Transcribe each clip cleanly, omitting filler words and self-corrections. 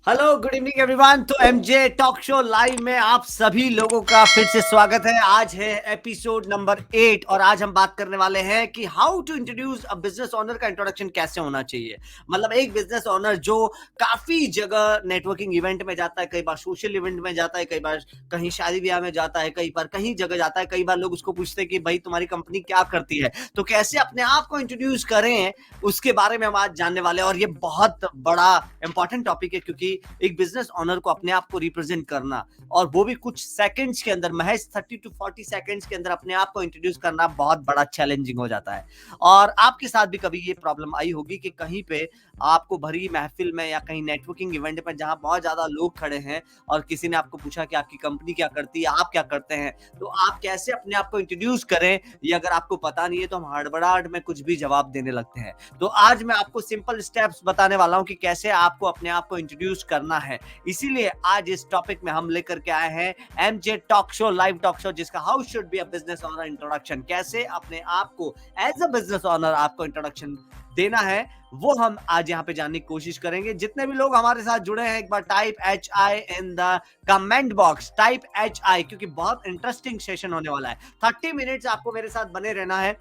Hello, good evening everyone. तो MJ talk show live में आप सभी लोगों का फिर से स्वागत है। आज है एपिसोड नंबर 8 और आज हम बात करने वाले हैं कि how to introduce a business owner का इंट्रोडक्शन कैसे होना चाहिए। मतलब एक बिजनेस ओनर जो काफी जगह नेटवर्किंग इवेंट में जाता है, कई बार सोशल इवेंट में जाता है, कई बार कहीं शादी ब्याह में जाता है, कई बार कहीं जगह जाता है, कई बार लोग उसको पूछते हैं कि भाई तुम्हारी कंपनी क्या करती है, तो कैसे अपने आप को इंट्रोड्यूस करें, उसके बारे में हम आज जानने वाले हैं। और ये बहुत बड़ा इंपॉर्टेंट टॉपिक है क्योंकि एक बिजनेस ओनर को अपने आप को रिप्रेजेंट करना और वो भी कुछ सेकंड्स के अंदर, महज 30 टू 40 सेकंड्स के अंदर अपने आप को इंट्रोड्यूस करना बहुत बड़ा चैलेंजिंग हो जाता है। और आपके साथ भी कभी ये प्रॉब्लम आई होगी कि कहीं पे आपको भरी महफिल में या कहीं नेटवर्किंग इवेंट में जहां बहुत ज्यादा लोग खड़े हैं और किसी ने आपको पूछा कि आपकी कंपनी क्या करती है, आप क्या करते हैं, तो आप कैसे अपने आप को इंट्रोड्यूस करें, ये अगर आपको पता नहीं है तो हम हड़बड़ाहट में कुछ भी जवाब देने लगते हैं। तो आज मैं आपको सिंपल स्टेप्स बताने वाला हूं कि कैसे आपको अपने आप को इंट्रोड्यूस करना है। इसीलिए आज इस टॉपिक में हम लेकर के आए हैं MJ talk show, live talk show, जिसका how should be a business owner introduction. कैसे अपने आप को एज अ बिजनेस ओनर आपको इंट्रोडक्शन देना है, वो हम आज यहाँ पे जानने की कोशिश करेंगे। जितने भी लोग हमारे साथ जुड़े हैं, एक बार type HI in the comment box, type HI, क्योंकि बहुत इंटरेस्टिंग सेशन होने वाला है। 30 मिनट्स आपको मेरे साथ बने रहना है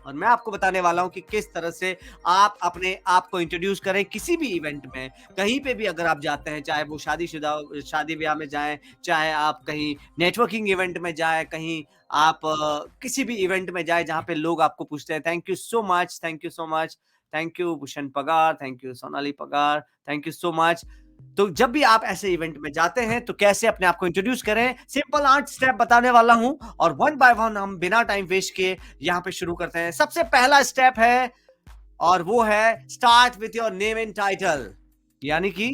और मैं आपको बताने वाला हूं कि किस तरह से आप अपने आप को इंट्रोड्यूस करें किसी भी इवेंट में, कहीं पे भी अगर आप जाते हैं, चाहे वो शादी ब्याह में जाएं, चाहे आप कहीं नेटवर्किंग इवेंट में जाएं, कहीं आप किसी भी इवेंट में जाएं जहां पे लोग आपको पूछते हैं thank you so much, thank you so much, thank you Bhushan पगार, thank you Sonali Pagar, thank you so much. तो जब भी आप ऐसे इवेंट में जाते हैं तो कैसे अपने आप को इंट्रोड्यूस करें, सिंपल 8 स्टेप बताने वाला हूं और वन बाय वन हम बिना टाइम वेस्ट किए यहां पे शुरू करते हैं। सबसे पहला स्टेप है और वो है start with your name and title. यानी कि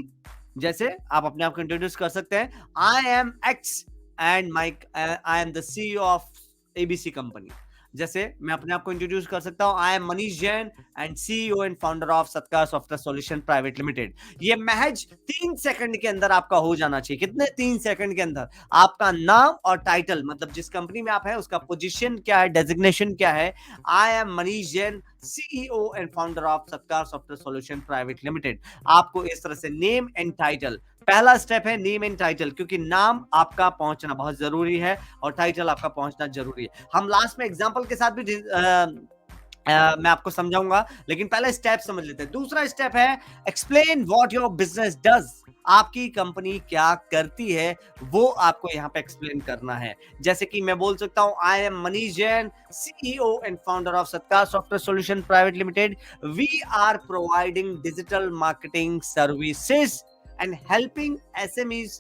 जैसे आप अपने आप को इंट्रोड्यूस कर सकते हैं, I am x and I am the CEO of ABC company. जैसे मैं अपने आप को इंट्रोड्यूस कर सकता हूं, I am Manish Jain and CEO and founder of Satkar software solution private limited. ये महज 3 सेकंड के अंदर आपका हो जाना चाहिए। कितने? 3 सेकंड के अंदर आपका नाम और टाइटल, मतलब जिस कंपनी में आप हैं उसका पोजीशन क्या है, डेजिग्नेशन क्या है। I am Manish Jain, CEO and founder of Satkar software solution private limited. आपको इस तरह से नेम एंड टाइटल, पहला स्टेप है नेम एंड टाइटल, क्योंकि नाम आपका पहुंचना बहुत जरूरी है और टाइटल आपका पहुंचना जरूरी है। हम लास्ट में एग्जांपल के साथ भी मैं आपको समझाऊंगा, लेकिन पहले स्टेप समझ लेते हैं। दूसरा स्टेप है explain what your business does. आपकी कंपनी क्या करती है वो आपको यहाँ पे एक्सप्लेन करना है। जैसे कि मैं बोल सकता हूँ, I am Manish Jain, CEO and founder of Satkar software solution private limited. We are providing digital marketing services and helping SMEs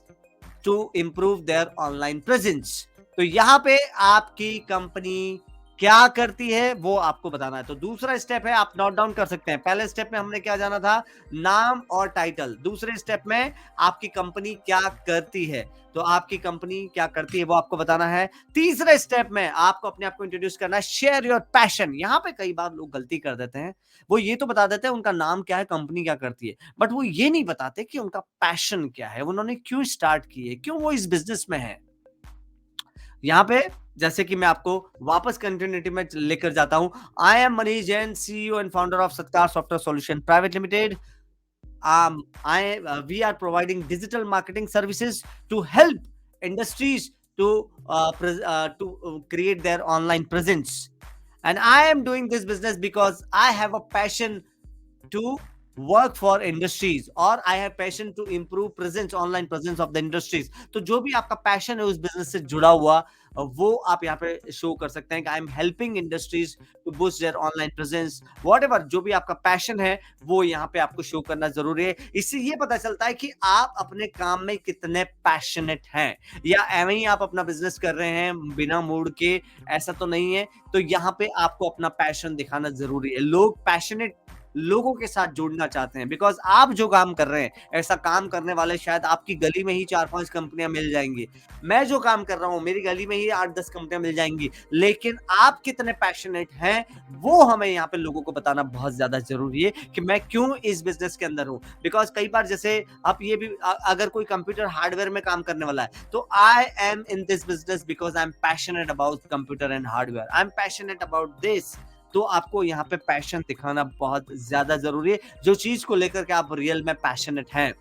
to improve their online presence। तो यहां पे आपकी कंपनी क्या करती है वो आपको बताना है। तो दूसरा स्टेप है, आप नोट डाउन कर सकते हैं। पहले स्टेप में हमने क्या जाना था, नाम और टाइटल। दूसरे स्टेप में आपकी कंपनी क्या करती है, तो आपकी कंपनी क्या करती है वो आपको बताना है। तीसरे स्टेप में आपको अपने आप को इंट्रोड्यूस करना है, शेयर योर पैशन। यहां पे कई बार लोग गलती कर देते हैं, वो ये तो बता देते हैं उनका नाम क्या है, कंपनी क्या करती है, बट वो ये नहीं बताते कि उनका पैशन क्या है, उन्होंने क्यों स्टार्ट की है, क्यों वो इस बिजनेस में है। यहाँ पे जैसे कि मैं आपको वापस कंटिन्यूटी में लेकर जाता हूं, I am Manish Jain, CEO and founder of Satkar software solution private limited. We are providing digital marketing services to help industries to create their online presence, and I am doing this business because I have a passion to work for industries और I have passion to improve presence, online presence of the industries। तो जो भी आपका passion है उस business से जुड़ा हुआ, वो आप यहाँ पे शो कर सकते हैं कि I am helping industries to boost their online presence. Whatever जो भी आपका पैशन है वो यहाँ पे आपको शो करना जरूरी है। इससे ये पता चलता है कि आप अपने काम में कितने पैशनेट हैं, या एवं ही आप अपना बिजनेस कर रहे हैं बिना मूड के, ऐसा तो नहीं है। तो यहाँ पे आपको अपना पैशन दिखाना जरूरी है। लोग पैशनेट लोगों के साथ जुड़ना चाहते हैं, बिकॉज़ आप जो काम कर रहे हैं, ऐसा काम करने वाले शायद आपकी गली में ही 4-5 कंपनियाँ मिल जाएँगी। मैं जो काम कर रहा हूँ, मेरी गली में ही 8-10 कंपनियाँ मिल जाएँगी, लेकिन आप कितने पैशनेट हैं, वो हमें यहाँ पे लोगों को बताना बहुत ज़्यादा ज़रूरी है कि मैं क्यों इस बिज़नेस के अंदर हूँ। बिकॉज़ कई बार जैसे आप ये भी अगर कोई कंप्यूटर हार्डवेयर में काम करने वाला है, तो I am in this business because I am passionate about computer and hardware. I am passionate about this. तो आपको यहाँ पे पैशन दिखाना बहुत ज़्यादा ज़रूरी है, जो चीज़ को लेकर के आप रियल में पैशनेट हैं।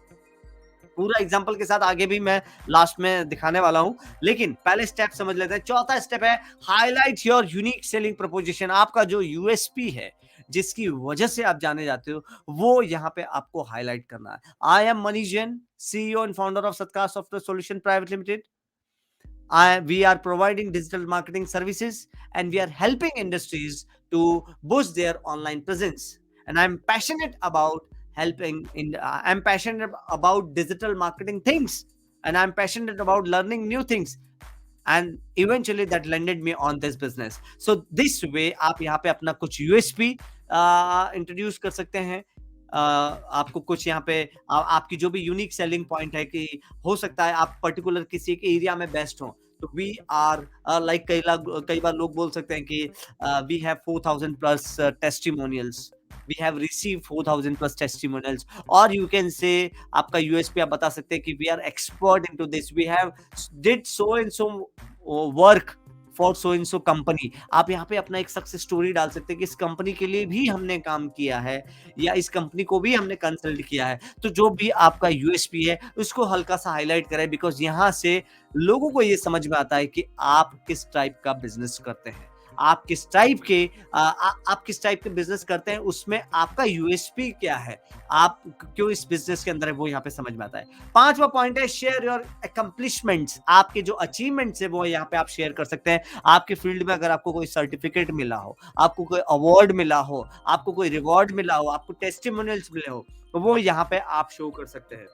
पूरा एग्जांपल के साथ आगे भी मैं लास्ट में दिखाने वाला हूं, लेकिन पहले स्टेप समझ लेते हैं। चौथा स्टेप है highlight your unique selling proposition. आपका जो यूएसपी है, जिसकी वजह से आप जाने जाते हो, वो यहाँ पे आपको हाईलाइट करना है। I am Manish Jain, CEO and founder of Satkar software solution private limited. We are providing digital marketing services, and we are helping industries to boost their online presence. And I'm passionate about I'm passionate about digital marketing things, and I'm passionate about learning new things. And eventually that landed me on this business. So this way आप यहाँ पे अपना कुछ USP introduce कर सकते हैं। आपको कुछ यहाँ पे आपकी जो भी यूनिक सेलिंग पॉइंट है, कि हो सकता है आप पर्टिकुलर किसी एक एरिया में बेस्ट हो, तो वी आर लाइक कई बार लोग बोल सकते हैं कि we have 4000 plus testimonials, we have received 4000 plus testimonials, or you can say आपका यूएसपी आप बता सकते हैं कि we are expert into this, we have did so and so work for so in so company. आप यहाँ पे अपना एक सक्सेस स्टोरी डाल सकते हैं कि इस कंपनी के लिए भी हमने काम किया है, या इस कंपनी को भी हमने कंसल्ट किया है। तो जो भी आपका यूएसपी है, उसको हल्का सा हाईलाइट करें, बिकॉज यहाँ से लोगों को ये समझ में आता है कि आप किस टाइप का बिजनेस करते हैं, आप किस टाइप के आप किस टाइप के बिजनेस करते हैं, उसमें आपका यूएसपी क्या है, आप क्यों इस बिजनेस के अंदर है, वो यहाँ पे समझ में आता है। पांचवा पॉइंट है शेयर योर अकम्प्लिशमेंट्स। आपके जो अचीवमेंट्स है वो यहाँ पे आप शेयर कर सकते हैं। आपके फील्ड में अगर आपको कोई सर्टिफिकेट मिला हो, आपको कोई अवार्ड मिला हो, आपको कोई रिवॉर्ड मिला हो, आपको टेस्टिमोनियल्स मिले हो, तो वो यहाँ पे आप शो कर सकते हैं।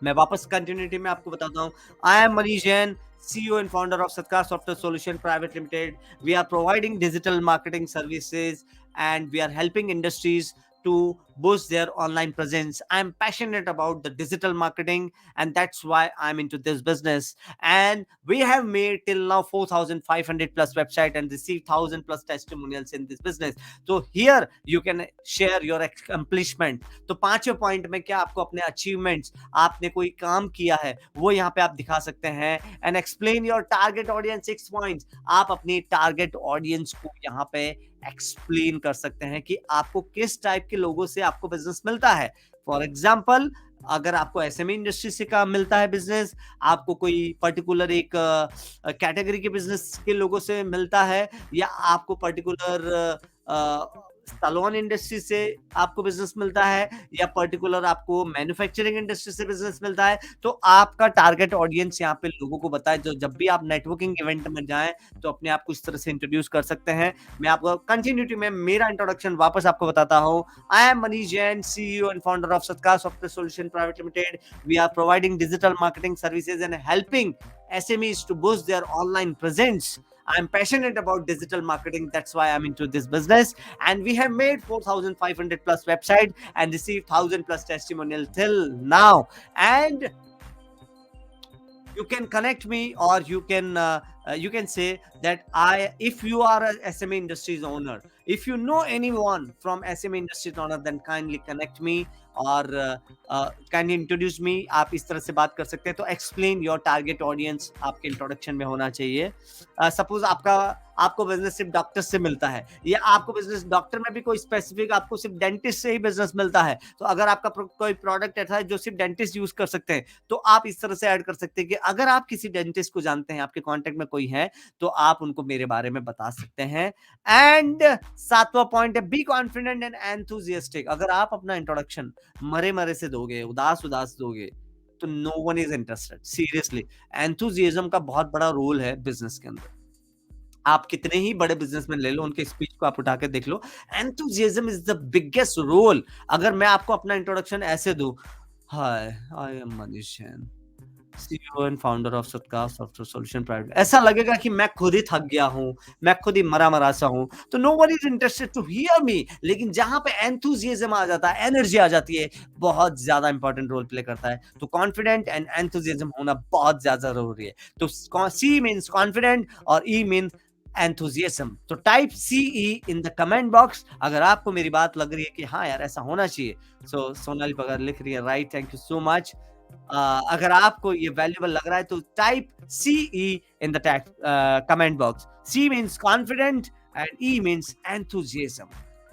मैं वापस कंटिन्यूटी में आपको बताता हूँ। I am Manish Jain, CEO and founder of Satkar Software Solution Private Limited. We are providing digital marketing services, and we are helping industries to boost their online presence. I'm passionate about the digital marketing, and that's why I'm into this business. And we have made till now 4,500 plus website and received 1,000 plus testimonials in this business. So here you can share your accomplishment. तो पांचवें point में क्या आपको अपने achievements, आपने कोई काम किया है, वो यहाँ पे आप दिखा सकते हैं। And explain your target audience 6 points. आप अपनी टारगेट ऑडियंस को यहाँ पे एक्सप्लेन कर सकते हैं कि आपको किस टाइप के लोगों से आपको बिजनेस मिलता है। फॉर एग्जाम्पल, अगर आपको एसएमई इंडस्ट्री से काम मिलता है बिजनेस, आपको कोई पर्टिकुलर एक कैटेगरी के बिजनेस के लोगों से मिलता है, या आपको पर्टिकुलर सैलून इंडस्ट्री से आपको बिजनेस मिलता है, या पर्टिकुलर आपको मैन्युफैक्चरिंग इंडस्ट्री से बिजनेस मिलता है, तो आपका टारगेट ऑडियंस यहाँ पे लोगों को बताए। जो जब भी आप नेटवर्किंग इवेंट में जाएं, तो अपने आप को इस तरह से इंट्रोड्यूस कर सकते हैं। मैं आपको कंटिन्यूटी में मेरा इंट्रोडक्शन वापस आपको बताता हूँ। I am Manish Jain, CEO and founder of Satkar software solution private limited. We are providing digital marketing services and helping SMEs to boost their online presence. I'm passionate about digital marketing. That's why I'm into this business. And we have made 4,500 plus website and received 1,000 plus testimonial till now. And you can connect me, or you can say that if you are a SME industries owner, if you know anyone from SME industries owner, then kindly connect me, और can introduce me. आप इस तरह से बात कर सकते हैं। तो एक्सप्लेन योर टारगेट ऑडियंस आपके इंट्रोडक्शन में होना चाहिए। सपोज आपको बिजनेस सिर्फ डॉक्टर से मिलता है, या आपको बिजनेस डॉक्टर में भी कोई स्पेसिफिक आपको सिर्फ डेंटिस्ट से ही बिजनेस मिलता है, तो अगर आपका कोई प्रोडक्ट ऐसा है जो सिर्फ डेंटिस्ट यूज कर सकते हैं, तो आप इस तरह से ऐड कर सकते हैं कि अगर आप किसी डेंटिस्ट को जानते हैं, आपके कॉन्टेक्ट में कोई है, तो आप उनको मेरे बारे में बता सकते हैं। एंड सातवां पॉइंट है बी कॉन्फिडेंट एंड एंथुसियास्टिक। अगर आप अपना इंट्रोडक्शन मरे से दोगे, उदास दोगे, तो no one is interested. Seriously, enthusiasm का बहुत बड़ा रोल है बिजनेस के अंदर। आप कितने ही बड़े बिजनेसमैन ले लो, उनके स्पीच को आप उठा के देख लो, enthusiasm is the biggest role. अगर मैं आपको अपना इंट्रोडक्शन ऐसे दूं, hi, I am Manish Jain, CEO and founder of Satkar software solution private. ऐसा लगेगा कि मैं खुद ही थक गया हूँ, मैं खुद ही मरा-मरा सा हूँ, तो nobody is interested to hear me. लेकिन जहाँ पे एंथुसियाज़्म आ जाता है, एनर्जी आ जाती है, बहुत ज़्यादा इंपॉर्टेंट रोल प्ले करता है। तो कॉन्फिडेंट एंड एंथुसियाज़्म होना बहुत ज़्यादा ज़रूरी है। तो सी मीन्स कॉन्फिडेंट और ई मीन्स enthusiasm। तो type CE in the comment box अगर आपको मेरी बात लग रही है कि हाँ यार ऐसा होना चाहिए। सो सोनाली पगार लिख रही है, right, thank you so much. अगर आपको ये वैल्यूएबल लग रहा है तो type CE in the comment box. C means confident and E means enthusiasm.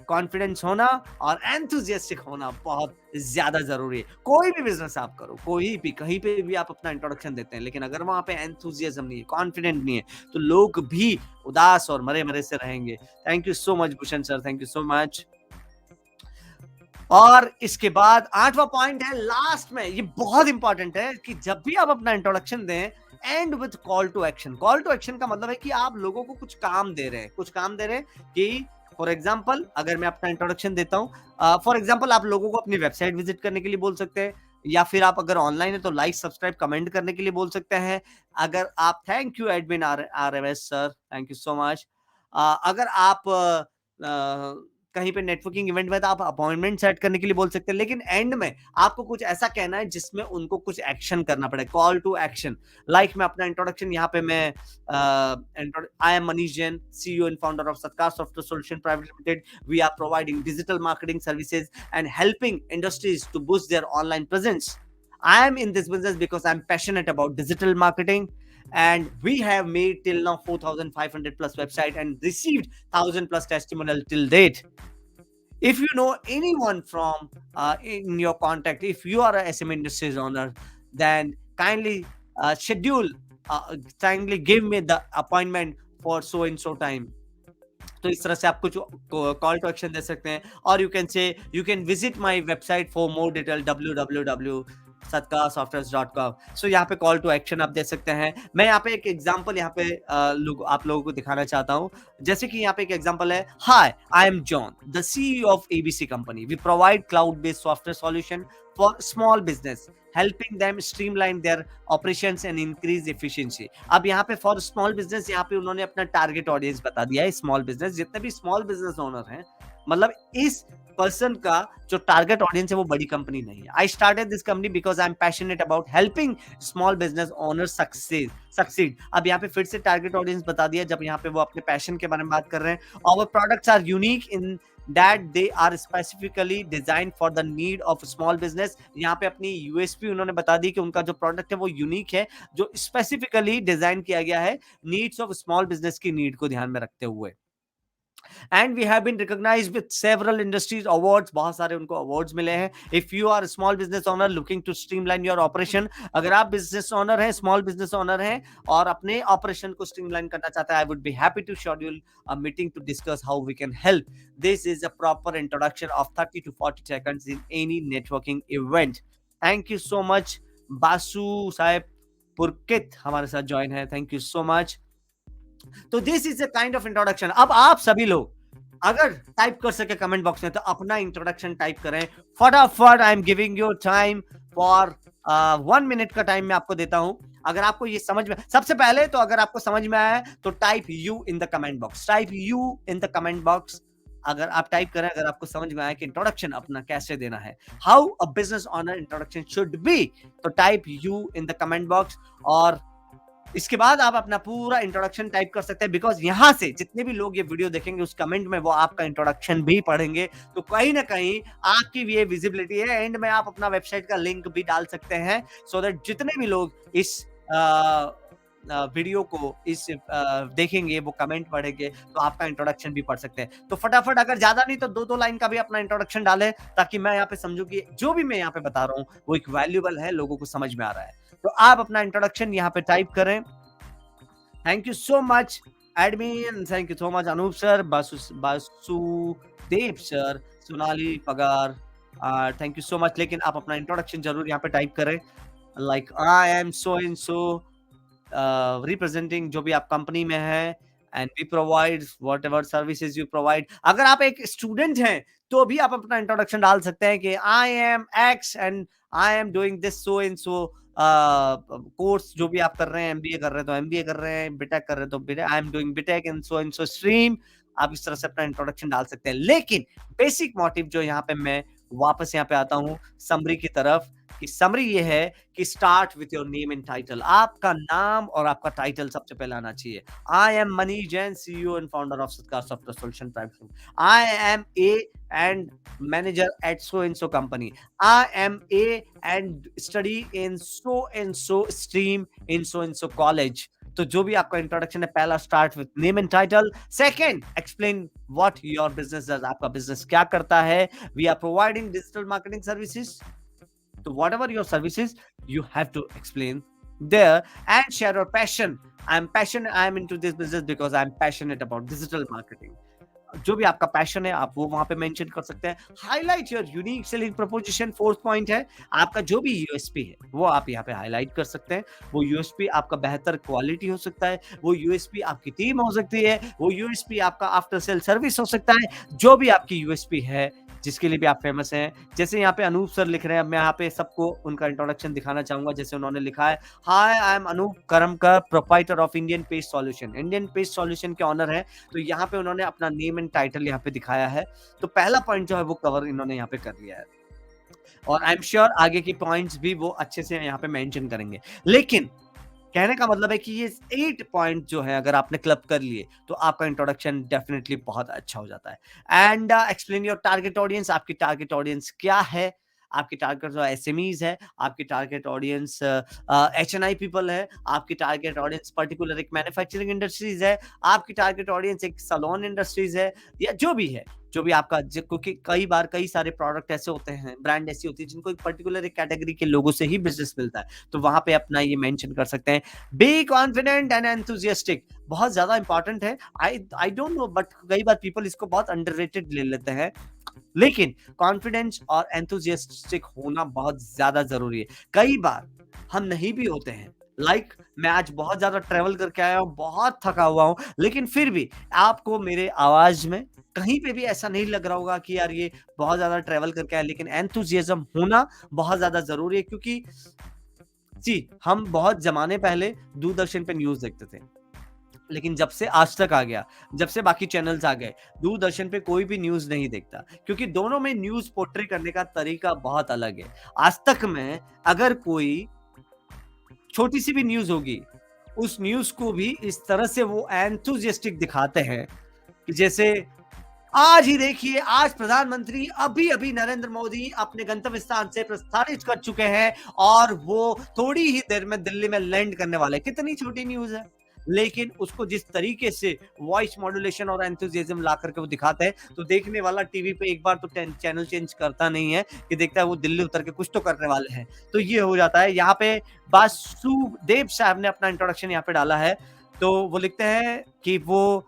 Confidence होना और एंथुजियास्टिक होना बहुत ज्यादा जरूरी है। कोई भी बिजनेस आप करो, कोई भी कहीं पे भी आप अपना इंट्रोडक्शन देते हैं, लेकिन अगर वहां पे एंथुजियाज्म नहीं है, कॉन्फिडेंट नहीं है, तो लोग भी उदास और मरे मरे से रहेंगे। Thank you so much Bhushan sir, thank you so much. और इसके बाद 8वां पॉइंट है लास्ट में, ये बहुत इंपॉर्टेंट है कि जब भी आप अपना इंट्रोडक्शन दें, end with call to action. Call to action का मतलब है कि आप लोगों को कुछ काम दे रहे हैं, कुछ काम दे रहे हैं कि फॉर एग्जांपल अगर मैं अपना इंट्रोडक्शन देता हूं, फॉर एग्जांपल आप लोगों को अपनी वेबसाइट विजिट करने के लिए बोल सकते हैं, या फिर आप अगर ऑनलाइन है तो लाइक सब्सक्राइब कमेंट करने के लिए बोल सकते हैं। अगर आप, thank you admin R M S sir, thank you so much. अगर आप कहीं पे नेटवर्किंग इवेंट में, तो आप अपॉइंटमेंट सेट करने के लिए बोल सकते हैं, लेकिन एंड में आपको कुछ ऐसा कहना है जिसमें उनको कुछ एक्शन करना पड़े, कॉल टू एक्शन। लाइक मैं अपना इंट्रोडक्शन यहाँ पे मैं I am Manish Jain, CEO and founder of Satkar software solution private limited. We are providing digital marketing services and helping industries to boost their online presence. I am in this business because I'm passionate about digital marketing, and we have made till now 4,500 plus website and received 1,000 plus testimonial till date. If you know anyone from in your contact, if you are a SM Industries owner, then kindly schedule, kindly give me the appointment for so and so time. तो इस तरह से आप कुछ call to action दे सकते हैं। और you can say you can visit my website for more detail www.satkarsoftwares.com। सो यहाँ पे कॉल टू एक्शन आप दे सकते हैं। मैं यहाँ पे एक एग्जांपल यहाँ पे आप लोगों को दिखाना चाहता हूँ। जैसे कि यहाँ पे एक एग्जांपल है, hi I am John the CEO of ABC company. We provide cloud based software solution for small business, helping them streamline their operations and increase efficiency। अब यहाँ पे फॉर स्मॉल बिजनेस, यहाँ पे उन्होंने अपना टारगेट ऑडियंस बता दिया है, स्मॉल बिजनेस। जितने भी स्मॉल बिजनेस ओनर हैं, मतलब इस पर्सन का जो टारगेट ऑडियंस है वो बड़ी कंपनी नहीं है। I started this company because I am passionate about helping small business owner succeed. अब यहाँ पे फिर से टारगेट ऑडियंस बता दिया, जब यहाँ पे वो अपने पैशन के बारे में बात कर रहे हैं। और products are unique in that they are specifically designed for the need of small business। यहाँ पे अपनी यूएसपी उन्होंने बता दी कि उनका जो प्रोडक्ट है वो यूनिक है, जो स्पेसिफिकली डिजाइन किया गया है नीड्स ऑफ स्मॉल बिजनेस की नीड को ध्यान में रखते हुए। and we have been recognized with several industries awards। बहुत सारे उनको awards मिले हैं। if you are a small business owner looking to streamline your operation, अगर आप business owner हैं, small business owner हैं और अपने operation को streamline करना चाहते हैं, I would be happy to schedule a meeting to discuss how we can help। this is a proper introduction of 30 to 40 seconds in any networking event। thank you so much। Basu साहेब पुरकित हमारे साथ join है, thank you so much. तो this is a kind of introduction. अब आप सभी लोग अगर type कर सके कमेंट बॉक्स में तो अपना इंट्रोडक्शन टाइप करें फटाफट। I am giving your time for 1 minute का टाइम मैं आपको देता हूं। अगर आपको ये समझ में, सबसे पहले तो अगर आपको समझ में आया तो type you in the comment box, type you in the comment box. अगर आप टाइप करें, अगर आपको समझ में आया कि इंट्रोडक्शन अपना कैसे देना है, how a business owner introduction should be, तो type you in the comment box. और इसके बाद आप अपना पूरा इंट्रोडक्शन टाइप कर सकते हैं, बिकॉज यहां से जितने भी लोग ये वीडियो देखेंगे उस कमेंट में वो आपका इंट्रोडक्शन भी पढ़ेंगे। तो कहीं ना कहीं आपकी भी ये विजिबिलिटी है। एंड में आप अपना वेबसाइट का लिंक भी डाल सकते हैं, सो दैट जितने भी लोग इस वीडियो को देखेंगे वो कमेंट पढ़ेंगे तो आपका इंट्रोडक्शन भी पढ़ सकते हैं। तो फटाफट, अगर ज्यादा नहीं तो 2-2 लाइन का भी अपना इंट्रोडक्शन डालें, ताकि मैं यहाँ पे समझूं कि जो भी मैं यहाँ पे बता रहा हूँ वो एक वैल्यूबल है, लोगों को समझ में आ रहा है। तो आप अपना इंट्रोडक्शन यहाँ पे टाइप करें। Thank you so much admin, thank you so much Anup sir, Basudev sir, Sonali Pagar, thank you so much. लेकिन आप अपना इंट्रोडक्शन जरूर यहाँ पे टाइप करें, like I am so and so representing जो भी आप कंपनी में है, and we provide whatever services you provide. अगर आप एक स्टूडेंट हैं तो भी आप अपना इंट्रोडक्शन डाल सकते हैं कि I M x and I am doing this so and so course जो भी आप कर रहे हैं, एमबीए कर रहे हैं तो एमबीए कर रहे हैं, बीटेक कर रहे हैं तो BTech, I am doing BTech in so stream. आप इस तरह से अपना इंट्रोडक्शन डाल सकते हैं। लेकिन बेसिक मोटिव जो यहाँ पे मैं वापस यहाँ पे आता हूँ समरी की तरफ, कि समरी ये है कि start with your name and title. आपका नाम और आपका टाइटल सबसे पहले आना चाहिए। I am Manish Jain, CEO and founder of Satkar software solution private limited. I am a and manager at so and so company. I am a and study in so and so stream in so and so college. तो जो भी आपका introduction है, पहला start with name and title. Second, explain what your business does, आपका business क्या करता है। We are providing digital marketing services, so whatever your services, you have to explain there and share your passion. I'm into this business because I'm passionate about digital marketing. जो भी आपका passion है आप वो वहां पे मेंशन कर सकते हैं। Highlight your unique selling proposition, fourth point है आपका जो भी यूएसपी है वो आप यहाँ पे हाईलाइट कर सकते हैं। वो यूएसपी आपका बेहतर क्वालिटी हो सकता है, वो यूएसपी आपकी टीम हो सकती है, वो यूएसपी आपका आफ्टर सेल सर्विस हो सकता है। जो भी आपकी यूएसपी है जिसके लिए भी आप फेमस हैं, जैसे यहाँ पे अनूप सर लिख रहे हैं, मैं यहाँ पे सबको उनका इंट्रोडक्शन दिखाना चाहूंगा। जैसे उन्होंने लिखा है, hi I am Anoop Karmakar, proprietor of Indian pest solution. Indian pest solution के ऑनर है। तो यहाँ पे उन्होंने अपना नेम एंड टाइटल यहाँ पे दिखाया है। तो पहला पॉइंट जो है वो कवर इन्होंने यहाँ पे कर लिया है, और आई एम श्योर आगे की पॉइंट्स भी वो अच्छे से यहाँ पे मेंशन करेंगे। लेकिन कहने का मतलब है कि ये 8 पॉइंट जो है अगर आपने क्लब कर लिए तो आपका इंट्रोडक्शन डेफिनेटली बहुत अच्छा हो जाता है। And explain your target audience. आपकी टारगेट ऑडियंस क्या है? आपकी टारगेट जो एसएमईज है, आपकी टारगेट ऑडियंस एचएनआई पीपल है, आपकी टारगेट ऑडियंस पर्टिकुलर एक मैन्युफैक्चरिंग इंडस्ट्रीज है, आपकी टारगेट ऑडियंस एक सैलून इंडस्ट्रीज है, या जो भी आपका, क्योंकि कई बार कई सारे प्रोडक्ट ऐसे होते हैं, ब्रांड ऐसी होती है जिनको एक पर्टिकुलर एक कैटेगरी के लोगों से ही बिजनेस मिलता है। तो वहां पे अपना ये मेंशन कर सकते हैं। बी कॉन्फिडेंट एंड एंथुसियास्टिक, बहुत ज्यादा इंपॉर्टेंट है। आई डोंट नो बट कई बार पीपल इसको बहुत अंडररेटेड ले लेते हैं, लेकिन कॉन्फिडेंस और एंथुसियास्टिक होना बहुत ज्यादा जरूरी है। कई बार हम नहीं भी होते हैं, मैं आज बहुत ज्यादा ट्रेवल करके आया हूं, बहुत थका हुआ हूं, लेकिन फिर भी आपको मेरे आवाज में कहीं पे भी ऐसा नहीं लग रहा होगा कि यार ये बहुत ज्यादा ट्रेवल करके आया। लेकिन एंथुसियाज्म होना बहुत ज्यादा जरूरी है, क्योंकि जी हम बहुत जमाने पहले दूरदर्शन पे न्यूज देखते थे, लेकिन जब से आज तक आ गया, जब से बाकी चैनल्स आ गए, दूरदर्शन पे कोई भी न्यूज नहीं देखता, क्योंकि दोनों में न्यूज पोर्ट्रे करने का तरीका बहुत अलग है। आज तक में अगर कोई छोटी सी भी न्यूज होगी, उस न्यूज को भी इस तरह से वो एंथुसियास्टिक दिखाते हैं कि जैसे आज ही देखिए, आज प्रधानमंत्री अभी अभी नरेंद्र मोदी अपने गंतव्य स्थान से प्रस्थानित कर चुके हैं और वो थोड़ी ही देर में दिल्ली में लैंड करने वाले। कितनी छोटी न्यूज है, लेकिन उसको जिस तरीके से वॉइस मॉड्यूलेशन और एंथुसियाज्म ला करके वो दिखाते हैं, तो देखने वाला टीवी पे एक बार तो चैनल चेंज करता नहीं है कि देखता है वो दिल्ली उतर के कुछ तो करने वाले हैं। तो ये हो जाता है। यहाँ पे वासुदेव साहब ने अपना इंट्रोडक्शन यहाँ पे डाला है, तो वो लिखते हैं कि वो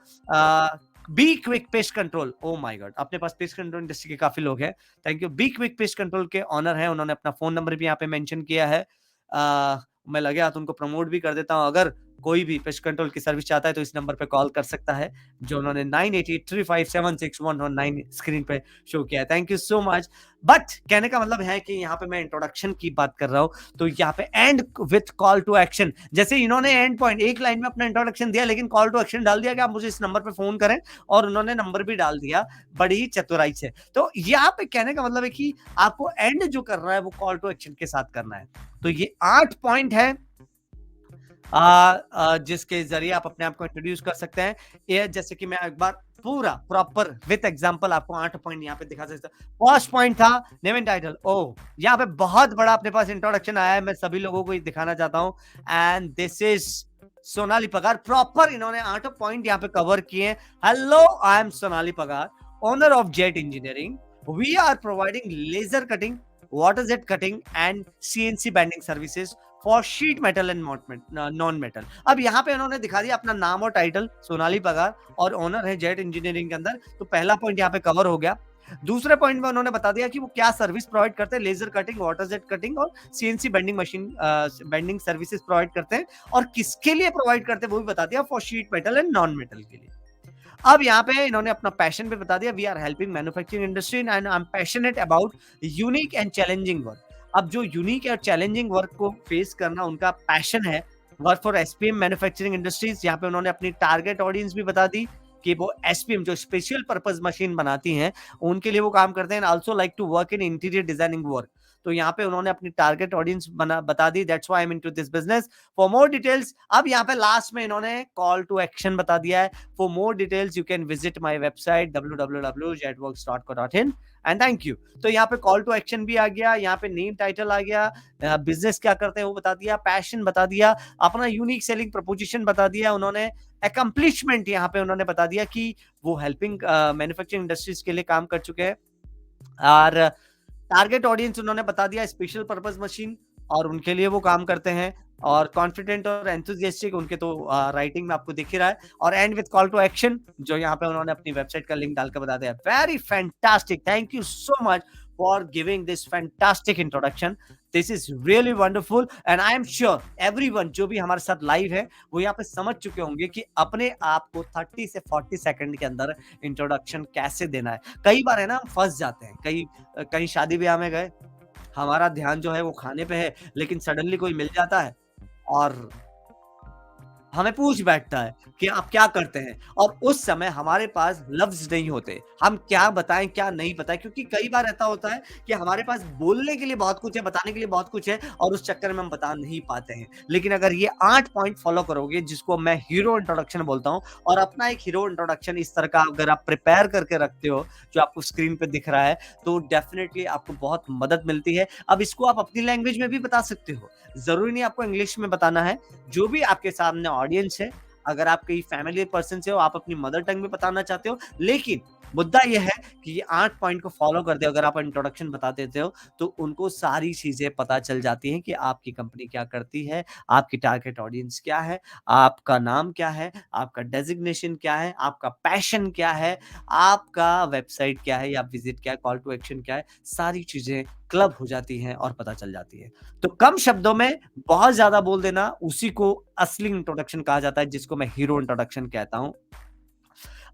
be quick pest control, oh my God, अपने पास पेस्ट कंट्रोल इंडस्ट्री के काफी लोग हैं, thank you. Be quick pest control के ऑनर है, उन्होंने अपना फोन नंबर भी यहाँ पे मेंशन किया है। मैं लगे हाथ उनको प्रमोट भी कर देता हूँ। अगर कोई भी पेस्ट कंट्रोल की सर्विस चाहता है तो इस नंबर पे कॉल कर सकता है, जो उन्होंने 9883576119 स्क्रीन पे शो किया है। Thank you so much. But कहने का मतलब है कि यहाँ पे मैं इंट्रोडक्शन की बात कर रहा हूँ, तो यहाँ पे end with call to action. जैसे इन्होंने एंड पॉइंट एक लाइन में अपना इंट्रोडक्शन दिया, लेकिन कॉल टू एक्शन डाल दिया कि आप मुझे इस नंबर पे फोन करें, और उन्होंने नंबर भी डाल दिया बड़ी ही चतुराई से। तो यहाँ पे कहने का मतलब है कि आपको एंड जो कर रहा है वो कॉल टू एक्शन के साथ करना है। तो ये 8 पॉइंट है जिसके जरिए आप अपने आप को इंट्रोड्यूस कर सकते हैं। ये जैसे कि मैं एक बार पूरा प्रॉपर विथ एग्जांपल आपको 8 पॉइंट यहाँ पे दिखा सकता हूँ। फर्स्ट पॉइंट था नेम एंड टाइटल। ओ यहाँ पे बहुत बड़ा अपने पास इंट्रोडक्शन आया है, मैं सभी लोगों को दिखाना चाहता हूँ। एंड दिस इज सोनाली पगार। प्रॉपर इन्होंने 8 पॉइंट यहाँ पे कवर किए। Hello, I am Sonali Pagar, owner of Jet Engineering. We are providing laser cutting, water jet cutting and CNC bending services for sheet metal and non metal. अब यहाँ पे उन्होंने दिखा दिया अपना नाम और टाइटल, सोनाली पगार, और ओनर है जेट इंजीनियरिंग के अंदर। तो पहला पॉइंट यहाँ पे कवर हो गया। दूसरे पॉइंट में उन्होंने बता दिया कि वो क्या सर्विस प्रोवाइड करते हैं, laser cutting, water jet cutting और CNC bending machine bending services provide करते हैं, और किसके लिए प्रोवाइड करते हैं वो भी बता दिया, for sheet metal and non metal के लिए। अब यहाँ पे इन्होंने अपना पैशन भी बता दिया, we are helping manufacturing industry and I am passionate about unique and challenging work. अब जो यूनिक और चैलेंजिंग वर्क को फेस करना उनका पैशन है, work for SPM manufacturing industries, यहाँ पे उन्होंने अपनी टारगेट ऑडियंस भी बता दी कि वो एसपीएम जो स्पेशल पर्पस मशीन बनाती हैं उनके लिए वो काम करते हैं, also like to work in interior designing work. तो यहाँ पे उन्होंने अपनी टारगेट ऑडियंस बता दी, that's why I am into this business. For more details, अब यहाँ पे लास्ट में इन्होंने कॉल टू एक्शन बता दिया है, for more details you can visit my website www.jetworks.co.in and thank you. तो यहाँ पे कॉल टू एक्शन भी आ गया, यहाँ पे नेम टाइटल आ गया, बिजनेस क्या करते हैं वो बता दिया, पैशन बता दिया, अपना यूनिक सेलिंग प्रपोजिशन बता दिया उन्होंने, अकम्प्लिशमेंट यहाँ पे उन्होंने बता दिया कि वो हेल्पिंग मैन्युफैक्चरिंग इंडस्ट्रीज के लिए काम कर चुके हैं, और टारगेट ऑडियंस उन्होंने बता दिया स्पेशल पर्पस मशीन और उनके लिए वो काम करते हैं, और कॉन्फिडेंट और एंथुसियास्टिक उनके तो राइटिंग में आपको दिख ही रहा है, और end with call to action जो यहाँ पे उन्होंने अपनी वेबसाइट का लिंक डालकर बता दिया। Very fantastic, thank you so much for giving this fantastic introduction, this is really wonderful and I am sure everyone जो भी हमारे साथ लाइव है वो यहाँ पे समझ चुके होंगे कि अपने आप को 30 से 40 सेकंड के अंदर इंट्रोडक्शन कैसे देना है। कई बार है ना हम फंस जाते हैं, कहीं शादी ब्याह में गए, हमारा ध्यान जो है वो खाने पे है, लेकिन सडनली कोई मिल जाता है और हमें पूछ बैठता है कि आप क्या करते हैं, और उस समय हमारे पास लफ्ज नहीं होते, हम क्या बताएं क्या नहीं बताएं, क्योंकि कई बार ऐसा होता है कि हमारे पास बोलने के लिए बहुत कुछ है, बताने के लिए बहुत कुछ है, और उस चक्कर में हम बता नहीं पाते हैं। लेकिन अगर ये 8 पॉइंट फॉलो करोगे, जिसको मैं हीरो इंट्रोडक्शन बोलता हूं, और अपना एक हीरो इंट्रोडक्शन इस तरह का अगर आप प्रिपेयर करके रखते हो जो आपको स्क्रीन पे दिख रहा है, तो डेफिनेटली आपको बहुत मदद मिलती है। अब इसको आप अपनी लैंग्वेज में भी बता सकते हो, जरूरी नहीं आपको इंग्लिश में बताना है, जो भी आपके सामने ऑडियंस है, अगर आप कहीं फैमिली पर्सन से हो, आप अपनी मदर टंग में बताना चाहते हो, लेकिन मुद्दा यह है कि ये 8 पॉइंट को फॉलो कर दे, अगर आप इंट्रोडक्शन बता देते हो तो उनको सारी चीजें पता चल जाती हैं कि आपकी कंपनी क्या करती है, आपकी टारगेट ऑडियंस क्या है, आपका नाम क्या है, आपका डेजिग्नेशन क्या है, आपका पैशन क्या है, आपका वेबसाइट क्या है या विजिट क्या है, कॉल टू एक्शन क्या है, सारी चीजें क्लब हो जाती हैं और पता चल जाती है। तो कम शब्दों में बहुत ज्यादा बोल देना, उसी को असली इंट्रोडक्शन कहा जाता है, जिसको मैं हीरो इंट्रोडक्शन कहता हूं।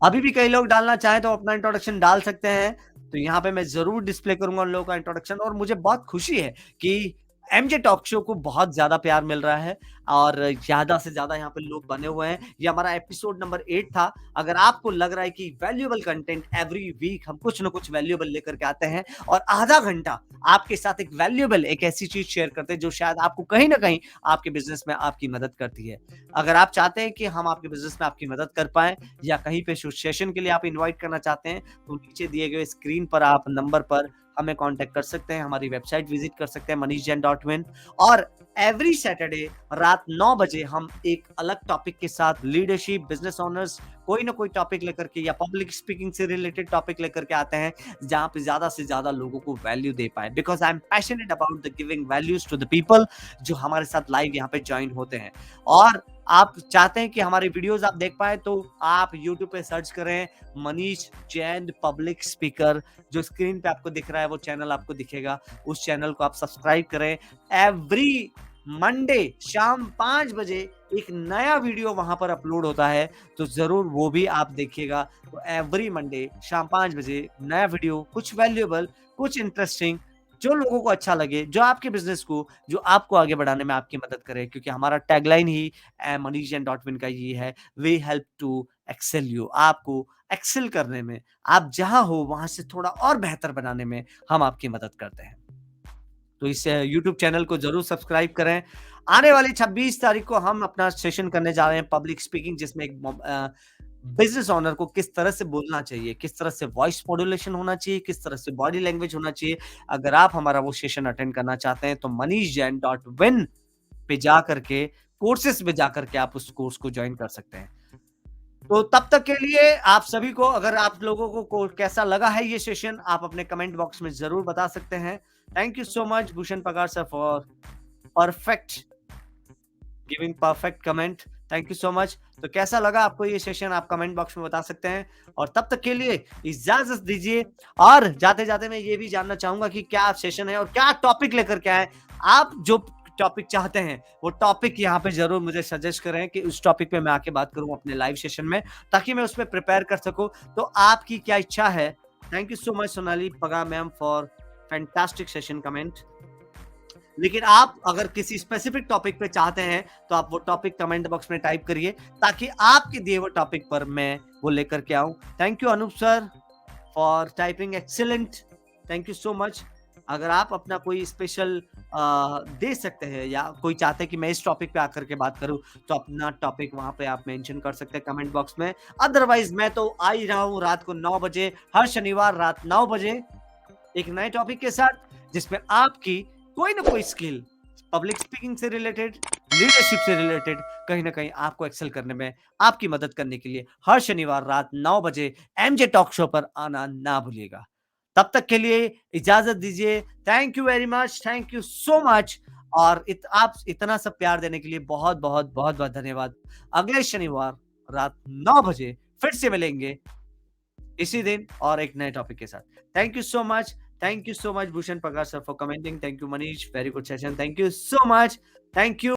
अभी भी कई लोग डालना चाहें तो अपना इंट्रोडक्शन डाल सकते हैं, तो यहाँ पे मैं जरूर डिस्प्ले करूंगा उन लोगों का इंट्रोडक्शन, और मुझे बहुत खुशी है कि एमजे टॉक शो को बहुत ज्यादा प्यार मिल रहा है और ज्यादा से ज्यादा यहाँ पे लोग बने हुए हैं। ये हमारा एपिसोड नंबर 8 था। अगर आपको लग रहा है कि वैल्यूएबल कंटेंट एवरी वीक हम कुछ ना कुछ वैल्यूएबल लेकर के आते हैं और आधा घंटा आपके साथ एक वैल्यूएबल एक ऐसी चीज शेयर करते हैं जो शायद आपको कहीं ना कहीं आपके बिजनेस में आपकी मदद करती है। अगर आप चाहते हैं कि हम आपके बिजनेस में आपकी मदद कर पाए या कहीं पे सेशन के लिए आप इन्वाइट करना चाहते हैं, तो नीचे दिए गए स्क्रीन पर आप नंबर पर हमें कांटेक्ट कर सकते हैं, हमारी वेबसाइट विजिट कर सकते हैं manishjain.in, और एवरी सैटरडे रात 9 बजे हम एक अलग टॉपिक के साथ लीडरशिप, बिजनेस ओनर्स, कोई ना कोई टॉपिक लेकर के या पब्लिक स्पीकिंग से रिलेटेड टॉपिक लेकर के आते हैं, जहां पे ज्यादा से ज्यादा लोगों को वैल्यू दे पाए, because I am passionate about the giving values to the people जो हमारे साथ लाइव यहाँ पे ज्वाइन होते हैं। और आप चाहते हैं कि हमारी वीडियोस आप देख पाए, तो आप YouTube पे सर्च करें मनीष जैन पब्लिक स्पीकर, जो स्क्रीन पे आपको दिख रहा है वो चैनल आपको दिखेगा, उस चैनल को आप सब्सक्राइब करें। एवरी मंडे शाम 5 बजे एक नया वीडियो वहां पर अपलोड होता है, तो जरूर वो भी आप देखिएगा। तो एवरी मंडे शाम 5 बजे नया वीडियो, कुछ वैल्यूएबल, कुछ इंटरेस्टिंग, जो लोगों को अच्छा लगे, जो आपके बिजनेस को, जो आपको आगे बढ़ाने में आपकी मदद करे, क्योंकि हमारा टैगलाइन ही manishjain.in का ये है, we help to excel you, आपको एक्सेल करने में, आप जहां हो वहां से थोड़ा और बेहतर बनाने में हम आपकी मदद करते हैं। तो इस YouTube चैनल को जरूर सब्सक्राइब करें। आने वाली 26 तारीख को हम अपना सेशन करने जा रहे हैं पब्लिक स्पीकिंग, जिसमें एक बिजनेस ओनर को किस तरह से बोलना चाहिए, किस तरह से वॉइस मॉड्यूलेशन होना चाहिए, किस तरह से बॉडी लैंग्वेज होना चाहिए। अगर आप हमारा वो सेशन अटेंड करना चाहते हैं तो manishjain.in पे जा करके, कोर्सेस पे जा करके आप उस कोर्स को ज्वाइन कर सकते हैं। तो तब तक के लिए आप सभी को, अगर आप लोगों को कैसा लगा है ये सेशन, आप अपने कमेंट बॉक्स में जरूर बता सकते हैं। Thank you so much Bhushan Pagar sir for perfect giving perfect comment, thank you so much. तो कैसा लगा आपको ये सेशन, आप कमेंट बॉक्स में बता सकते हैं। और तब तक के लिए इजाजत दीजिए, और जाते जाते मैं ये भी जानना चाहूंगा कि क्या सेशन है और क्या टॉपिक लेकर के आए। आप जो टॉपिक चाहते हैं वो टॉपिक यहाँ पे जरूर मुझे सजेस्ट करें कि उस टॉपिक पे मैं आके बात करूं अपने लाइव सेशन में, ताकि मैं उस पर प्रिपेयर कर सकूं। तो आपकी क्या इच्छा है। Thank you so much Sonali Pagar ma'am for fantastic session comment. लेकिन आप अगर किसी स्पेसिफिक टॉपिक पे चाहते हैं, तो आप वो टॉपिक कमेंट बॉक्स में टाइप करिए, ताकि आपके दिए हुए टॉपिक पर मैं वो लेकर के आऊँ। Thank you Anup sir for typing excellent. Thank you so much. अगर आप अपना कोई स्पेशल दे सकते हैं या कोई चाहते हैं कि मैं इस टॉपिक पे आकर के बात करूँ, तो अपना टॉपिक वहाँ पे आप मेंशन कर सकते हैं कमेंट बॉक्स में। अदरवाइज़ मैं तो आ ही रहा हूँ रात को 9 बजे, हर शनिवार रात 9 बजे एक नए टॉपिक के साथ, जिसमें आपकी कोई ना कोई स्किल पब्लिक स्पीकिंग से रिलेटेड, लीडरशिप से रिलेटेड, कहीं न कहीं आपको एक्सेल करने में आपकी मदद करने के लिए हर शनिवार रात 9 बजे एमजे टॉक शो पर आना ना भूलिएगा। तब तक के लिए इजाज़त दीजिए। Thank you very much, thank you so much और आप इतना सब प्यार देने के लिए बहुत-बहुत, बहुत-बहुत धन्यवाद। अगले शनिवार रात 9 बजे फिर से मिलेंगे इसी दिन और एक नए टॉपिक के साथ। Thank you so much. Thank you so much Bhushan Prakash sir for commenting. Thank you Manish, very good session. Thank you so much. Thank you.